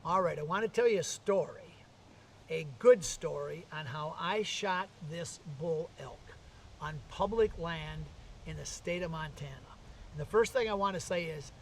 All right, I want to tell you a good story on how I shot this bull elk on public land in the state of Montana. And the first thing I want to say is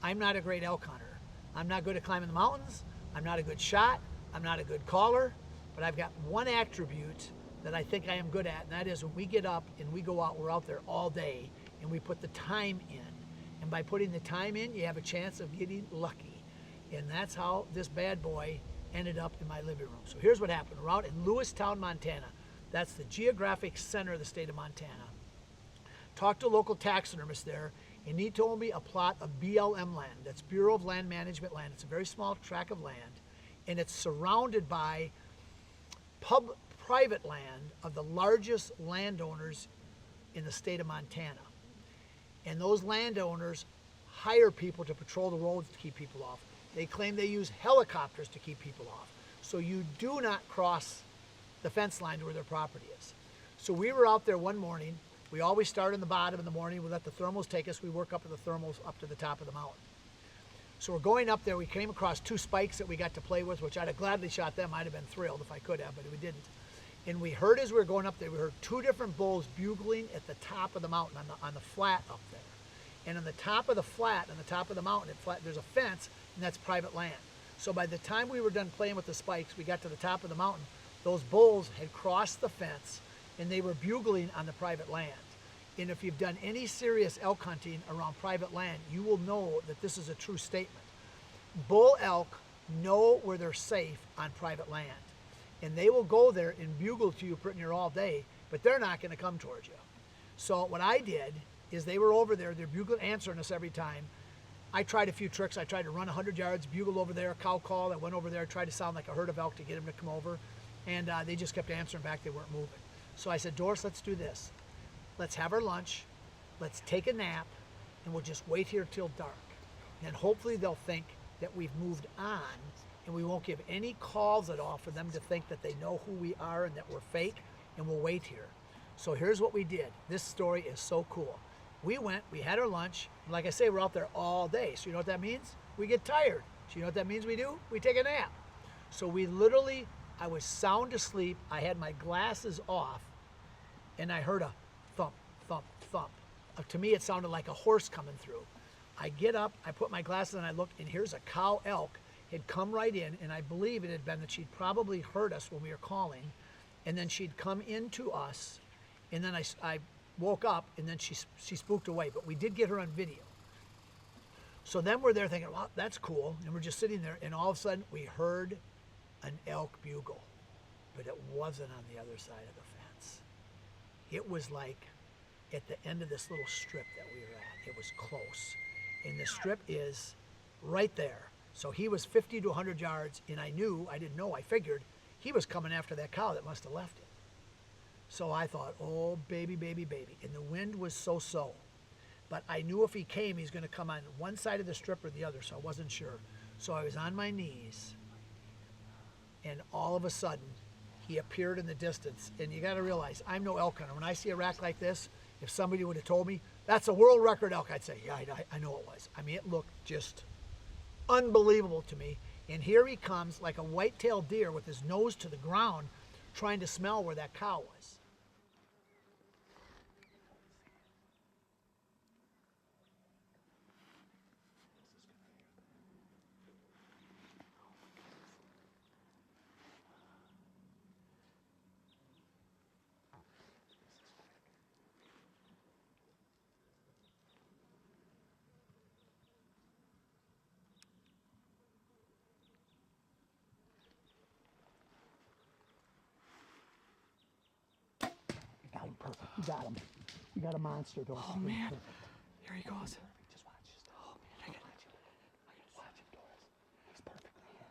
I'm not a great elk hunter. I'm not good at climbing the mountains. I'm not a good shot. I'm not a good caller. But I've got one attribute that I think I am good at, and that is when we get up and we go out, we're out there all day, and we put the time in. And by putting the time in, you have a chance of getting lucky. And that's how this bad boy ended up in my living room. So here's what happened. We're out in Lewistown, Montana. That's the geographic center of the state of Montana. Talked to a local taxidermist there, and he told me a plot of BLM land. That's Bureau of Land Management land. It's a very small tract of land, and it's surrounded by private land of the largest landowners in the state of Montana. And those landowners hire people to patrol the roads to keep people off. They claim they use helicopters to keep people off. So you do not cross the fence line to where their property is. So we were out there one morning. We always start in the bottom in the morning. We let the thermals take us. We work up at the thermals up to the top of the mountain. So we're going up there. We came across two spikes that we got to play with, which I'd have gladly shot them. I'd have been thrilled if I could have, but we didn't. And we heard as we were going up there, we heard two different bulls bugling at the top of the mountain, on the flat up there. And on the top of the flat, on the top of the mountain, there's a fence, and that's private land. So by the time we were done playing with the spikes, we got to the top of the mountain, those bulls had crossed the fence, and they were bugling on the private land. And if you've done any serious elk hunting around private land, you will know that this is a true statement. Bull elk know where they're safe on private land. And they will go there and bugle to you pretty near all day, but they're not going to come towards you. So what I did is they were over there, they're bugling, answering us every time. I tried a few tricks. I tried to run 100 yards, bugle over there, cow call. I went over there, tried to sound like a herd of elk to get them to come over. And they just kept answering back. They weren't moving. So I said, Doris, let's do this. Let's have our lunch. Let's take a nap, and we'll just wait here till dark. And hopefully they'll think that we've moved on, and we won't give any calls at all for them to think that they know who we are and that we're fake, and we'll wait here. So here's what we did. This story is so cool. We went, we had our lunch, and like I say, we're out there all day. So you know what that means? We get tired. So you know what that means we do? We take a nap. So we literally, I was sound asleep. I had my glasses off, and I heard a thump, thump, thump. To me, it sounded like a horse coming through. I get up, I put my glasses on, I look, and here's a cow elk had come right in, and I believe it had been that she'd probably heard us when we were calling, and then she'd come into us, and then I woke up, and then she spooked away, but we did get her on video. So then we're there thinking, well, that's cool, and we're just sitting there, and all of a sudden we heard an elk bugle, but it wasn't on the other side of the fence. It was like at the end of this little strip that we were at. It was close, and the strip is right there. So he was 50 to 100 yards, and I didn't know, I figured he was coming after that cow that must have left it. So I thought, oh, baby, baby, baby. And the wind was so. But I knew if he came, he's going to come on one side of the strip or the other, so I wasn't sure. So I was on my knees, and all of a sudden, he appeared in the distance. And you got to realize, I'm no elk hunter. When I see a rack like this, if somebody would have told me, that's a world record elk, I'd say, yeah, I know it was. I mean, it looked just unbelievable to me. And here he comes like a white-tailed deer with his nose to the ground, trying to smell where that cow was. Got him perfect. You got him. You got a monster, Doris. Oh man, here he goes. Just watch. Oh man, I gotta Watch him, Doris. He's perfectly hit.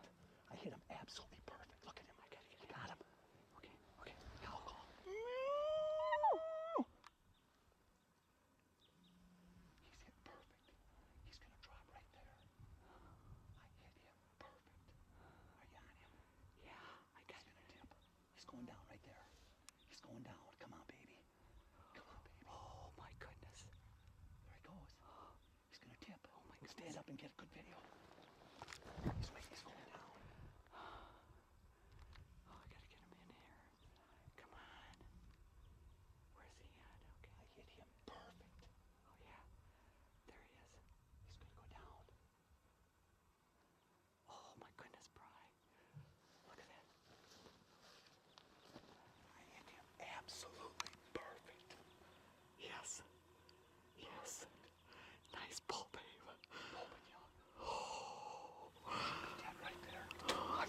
I hit him absolutely perfect. Look at him. I got him. Okay. Cow call. He's He's hit perfect. He's gonna drop right there. I hit him perfect. Are you on him? Yeah, I got He's gonna tip. He's going down right there. He's going down. Come on, baby. Come on, baby. Oh my goodness. There he goes. He's gonna tip. Oh my goodness. Stand up and get a good video. He's going down.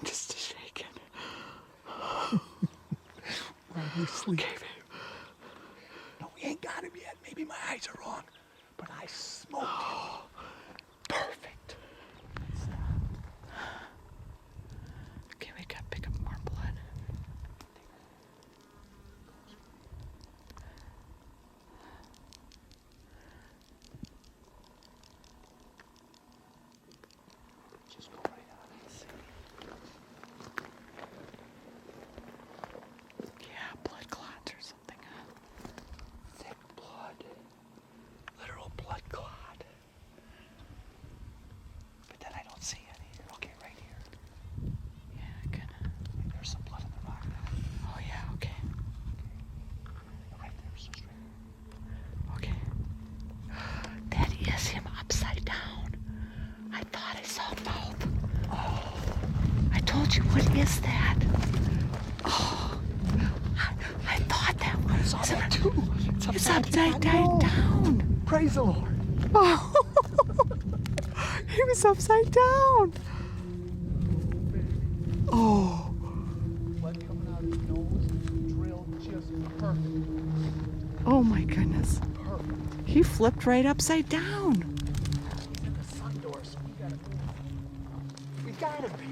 I'm just shaking. Probably sleep. Okay, babe. No, we ain't got him yet. Maybe my eyes are wrong, but I smoked him. Perfect. Okay, we gotta pick up more blood. Just go right on and see. Yeah, blood clots or something. Thick blood. Literal blood clot. But then I don't see any. Okay, right here. Yeah, good. There's some blood in the rock now. Oh yeah, okay. Right there, so straight. Okay. That is him upside down. I thought I saw a mouth. Oh. I told you, what is that? Oh. I thought that was. I saw that too. It's upside down. Praise the Lord. Oh. He was upside down. Oh. Blood coming out of his nose, drilled just perfect. Oh my goodness. Perfect. He flipped right upside down. He's in the sun door, so we gotta move. We gotta be.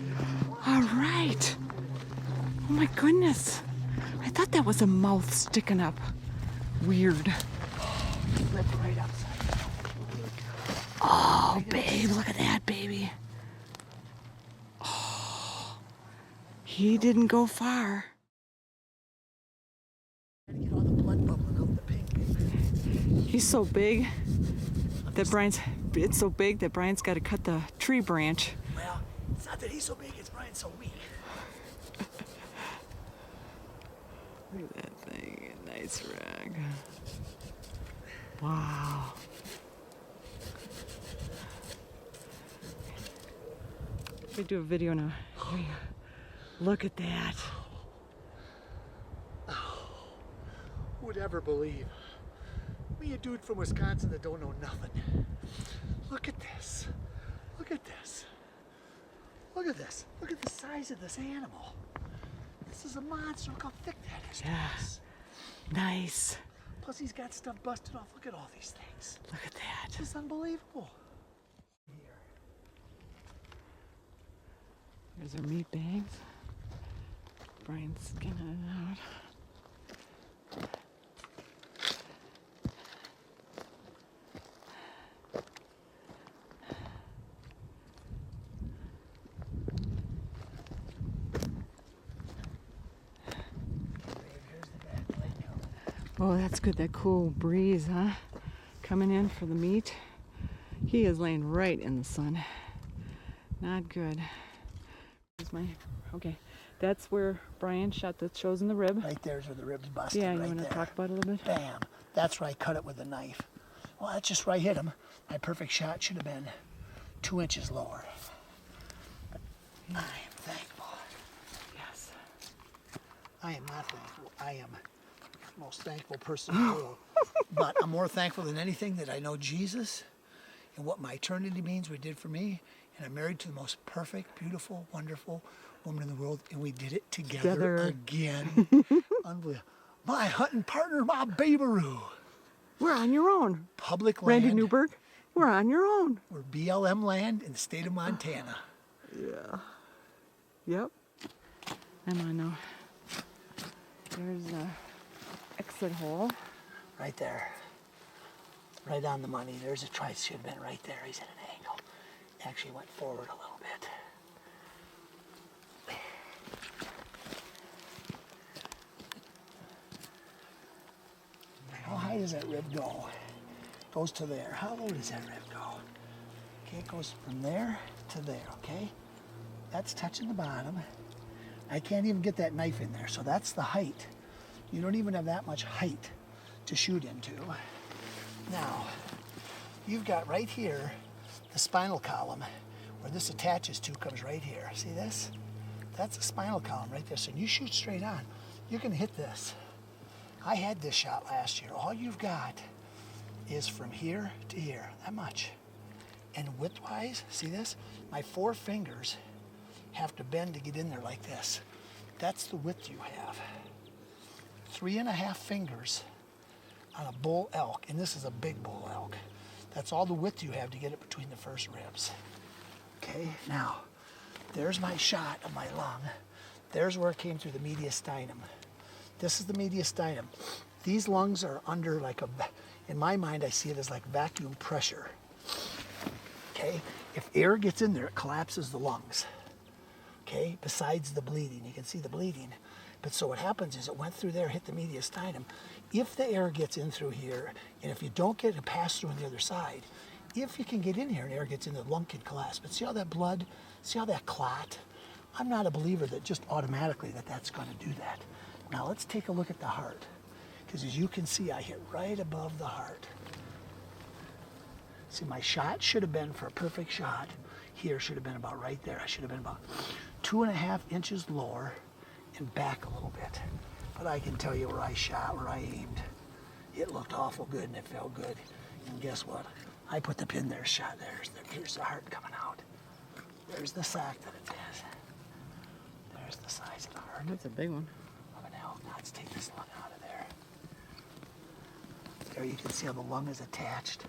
All right. Oh my goodness. I thought that was a mouth sticking up. Weird. Flipped right upside down. Oh, babe, look at that, baby. Oh, he didn't go far. Gotta get all the blood bubbling out the pink, baby. He's so big that it's so big that Brian's got to cut the tree branch. Well, it's not that he's so big, it's Brian's so weak. Look at that thing. Nice rag. Wow. We do a video now. Here you go. Look at that. Who would ever believe? Me, a dude from Wisconsin that don't know nothing. Look at this. Look at this. Look at this. Look at the size of this animal. This is a monster. Look how thick that is. Yeah. Nice. Plus, he's got stuff busted off. Look at all these things. Look at that. This is unbelievable. Here's our meat bags. Brian's skinning it out. Oh, that's good. That cool breeze, huh? Coming in for the meat. He is laying right in the sun. Not good. Here's my, okay. That's where Brian shot the chosen the rib. Right there's where the ribs busted. Yeah, you right want to there. talk about it a little bit? Bam. That's where I cut it with a knife. Well, that's just where I hit him. My perfect shot should have been 2 inches lower. But I am thankful. Yes. I am not thankful. I am the most thankful person in the world. But I'm more thankful than anything that I know Jesus and what my eternity means, what he did for me. And I'm married to the most perfect, beautiful, wonderful woman in the world. And we did it together. Again. Unbelievable. My hunting partner, my babaroo. We're on your own. Public land. Randy Newberg, we're on your own. We're BLM land in the state of Montana. Yeah. Yep. I'm on now. There's a exit hole. Right there. Right on the money. There's a try. Should have been right there. He's at an angle. Actually went forward a little bit. How high does that rib go? Goes to there. How low does that rib go? Okay, it goes from there to there, okay? That's touching the bottom. I can't even get that knife in there, so that's the height. You don't even have that much height to shoot into. Now, you've got right here, the spinal column, where this attaches to comes right here. See this? That's the spinal column right there. So when you shoot straight on, you're gonna hit this. I had this shot last year. All you've got is from here to here, that much. And width-wise, see this? My 4 fingers have to bend to get in there like this. That's the width you have. 3.5 fingers on a bull elk, and this is a big bull elk. That's all the width you have to get it between the first ribs. Okay, now, there's my shot of my lung. There's where it came through the mediastinum. This is the mediastinum. These lungs are under like in my mind, I see it as like vacuum pressure. Okay, if air gets in there, it collapses the lungs. Okay, besides the bleeding, you can see the bleeding. But so what happens is it went through there, hit the mediastinum. If the air gets in through here, and if you don't get a pass through on the other side, if you can get in here and air gets in, the lung can collapse. But see how that blood, see how that clot? I'm not a believer that just automatically that's going to do that. Now let's take a look at the heart. Because as you can see, I hit right above the heart. See, my shot should have been, for a perfect shot, here should have been about right there. I should have been about 2.5 inches lower and back a little bit. But I can tell you where I shot, where I aimed. It looked awful good and it felt good. And guess what? I put the pin there, shot there. Here's the heart coming out. There's the sac that it is. There's the size of the heart. That's a big one. Of an elk. Now let's take this lung out of there. There you can see how the lung is attached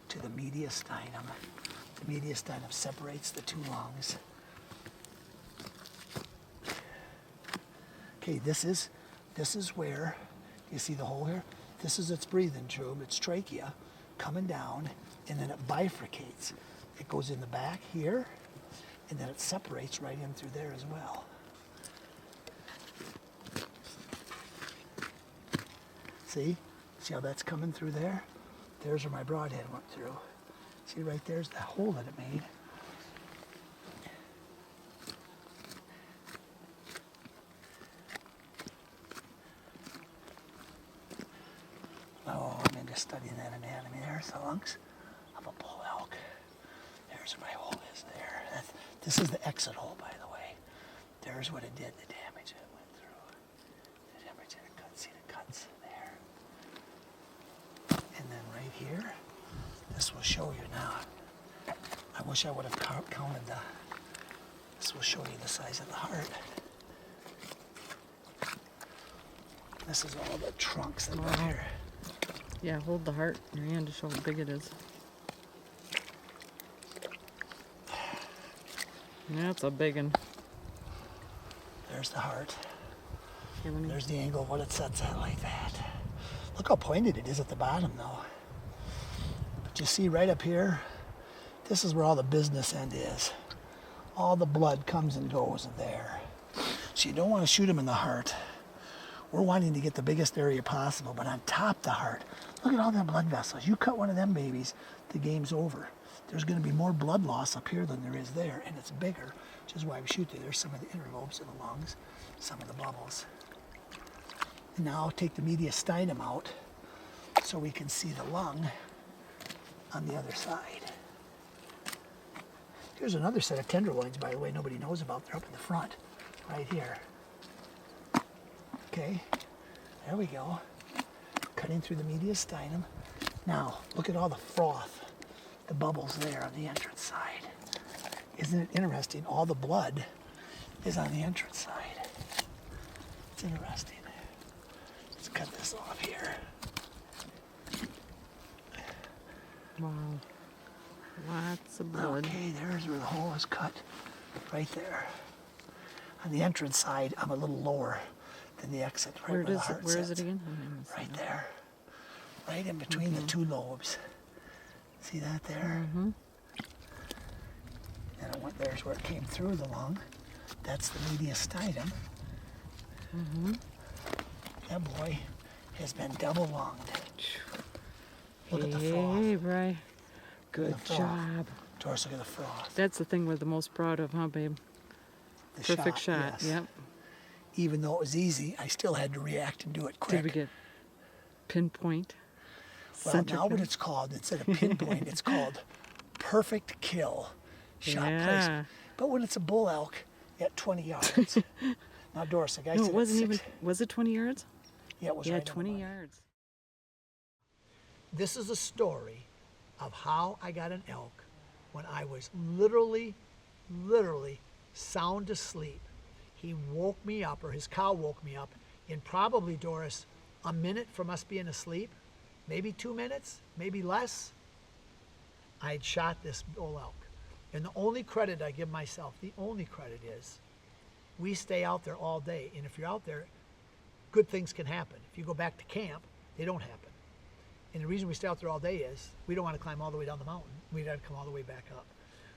to the mediastinum. The mediastinum separates the two lungs. Okay, this is where, you see the hole here? This is its breathing tube, its trachea, coming down, and then it bifurcates. It goes in the back here, and then it separates right in through there as well. See? See how that's coming through there? There's where my broadhead went through. See right there's the hole that it made. Oh, I'm into studying that anatomy. There's the lungs of a bull elk. There's where my hole is there. This is the exit hole, by the way. There's what it did, the damage it went through. The damage that it cut. See the cuts there. And then right here, this will show you now. I wish I would have counted this will show you the size of the heart. This is all the trunks that are here. Yeah, hold the heart in your hand to show how big it is. That's a big one. There's the heart. Here, let me- There's the angle of what it sets at like that. Look how pointed it is at the bottom though. But you see right up here, this is where all the business end is. All the blood comes and goes there. So you don't want to shoot them in the heart. We're wanting to get the biggest area possible, but on top the heart, look at all them blood vessels. You cut one of them babies, the game's over. There's going to be more blood loss up here than there is there, and it's bigger, which is why we shoot there. There's some of the inner lobes of the lungs, some of the bubbles. And now take the mediastinum out so we can see the lung on the other side. Here's another set of tenderloins, by the way, nobody knows about. They're up in the front, right here. Okay, there we go. Cutting through the mediastinum. Now, look at all the froth, the bubbles there on the entrance side. Isn't it interesting? All the blood is on the entrance side. It's interesting. Let's cut this off here. Wow. Lots of blood. Okay, there's where the hole is cut, right there. On the entrance side, I'm a little lower than the exit, right where the heart Where is it sits. again? Right there. Right in between the two lobes. See that there? Mm-hmm. And it went, there's where it came through the lung. That's the mediastinum. Mm-hmm. That boy has been double lunged. Look at the Hey, froth. Bri. Good the froth. job. Doris, look at the froth. That's the thing we're the most proud of, huh, babe? The Perfect shot. yes. Yep. Even though it was easy, I still had to react and do it quick. Did we get pinpoint? Well, Center now what kill? it's called, instead of pinpoint, it's called perfect kill. Shot Yeah. placement. But when it's a bull elk at 20 yards. Now, Doris, the guy No, said it wasn't at even. six- Was it 20 yards? Yeah, it was Yeah, right on the 20 money. yards. This is a story of how I got an elk when I was literally sound asleep. He woke me up, or his cow woke me up, in probably, Doris, a minute from us being asleep, maybe 2 minutes, maybe less. I had shot this bull elk. And the only credit I give myself, the only credit is, we stay out there all day. And if you're out there, good things can happen. If you go back to camp, they don't happen. And the reason we stay out there all day is we don't want to climb all the way down the mountain. We got to come all the way back up.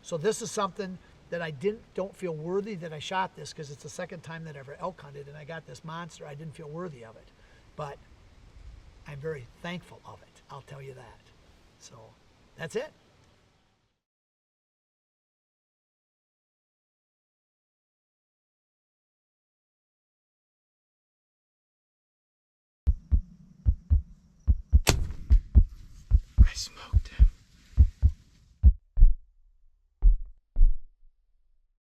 So this is something that I don't feel worthy that I shot this, because it's the second time that I ever elk hunted, and I got this monster. I didn't feel worthy of it. But I'm very thankful of it. I'll tell you that. So that's it.